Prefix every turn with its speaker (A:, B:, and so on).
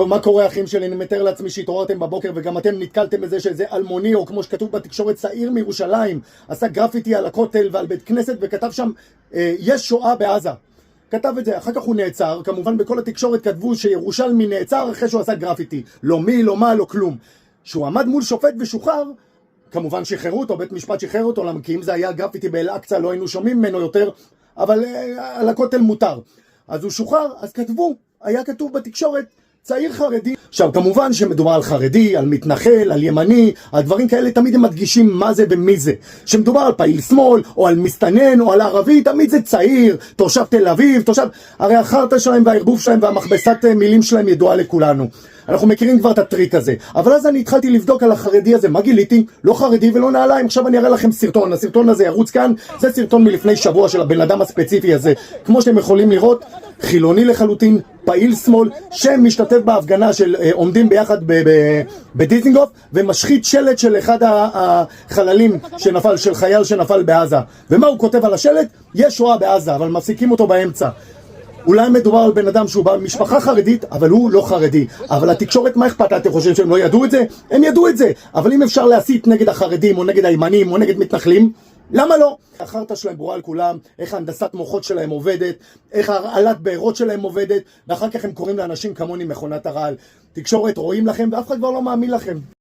A: טוב, מה קורה אחים שלי? אני מתאר לעצמי שהתעוררתם בבוקר וגם אתם נתקלתם בזה שזה אלמוני, או כמו שכתוב בתקשורת, צעיר מירושלים עשה גרפיטי על הכותל ועל בית כנסת וכתב שם יש שואה בעזה. כתב את זה, אחר כך הוא נעצר, כמובן בכל התקשורת כתבו שירושלמי נעצר אחרי שהוא עשה גרפיטי, לא מי, לא מה, לא כלום. שהוא עמד מול שופט ושוחרר, כמובן שחררו אותו, בית משפט שחרר אותו, כי אם זה היה גרפיטי באל-אקצא לא היינו שומעים ממנו יותר, אבל על הכותל מותר. אז הוא שוחרר, אז כתבו, היה כתוב בתקשורת, צעיר חרדי. עכשיו כמובן שמדובר על חרדי, על מתנחל, על ימני, על דברים כאלה, תמיד הם מדגישים מה זה ומי זה. שמדובר על פעיל שמאל, או על מסתנן, או על ערבי, תמיד זה צעיר, תושב תל אביב, תושב... הרי החרטה שלהם והערבוב שלהם והמכבסת מילים שלהם ידועה לכולנו. אנחנו מכירים כבר את הטריק הזה. אבל אז אני התחלתי לבדוק על החרדי הזה, מה גיליתי? לא חרדי ולא נעליים. עכשיו אני אראה לכם סרטון, הסרטון הזה ירוץ כאן, זה סרטון מלפני שבוע של הבן אדם הספציפי הזה. כמו שאתם יכולים לראות, חילוני לחלוטין, פעיל שמאל, שמשתתף בהפגנה של עומדים ביחד בדיזינגוף, ומשחית שלט של אחד החללים שנפל, של חייל שנפל בעזה. ומה הוא כותב על השלט? יש שואה בעזה, אבל מפסיקים אותו באמצע. אולי מדובר על בן אדם שהוא בא ממשפחה חרדית, אבל הוא לא חרדי. אבל התקשורת, מה אכפת לה? אתם חושבים שהם לא ידעו את זה? הם ידעו את זה. אבל אם אפשר להסית נגד החרדים, או נגד הימנים, או נגד מתנחלים, למה לא? החרטה שלהם ברורה על כולם, איך ההנדסת מוחות שלהם עובדת, איך הרעלת בארות שלהם עובדת, ואחר כך הם קוראים לאנשים כמוני מכונת הרעל. תקשורת רואים לכם, ואף אחד כבר לא מאמין לכם.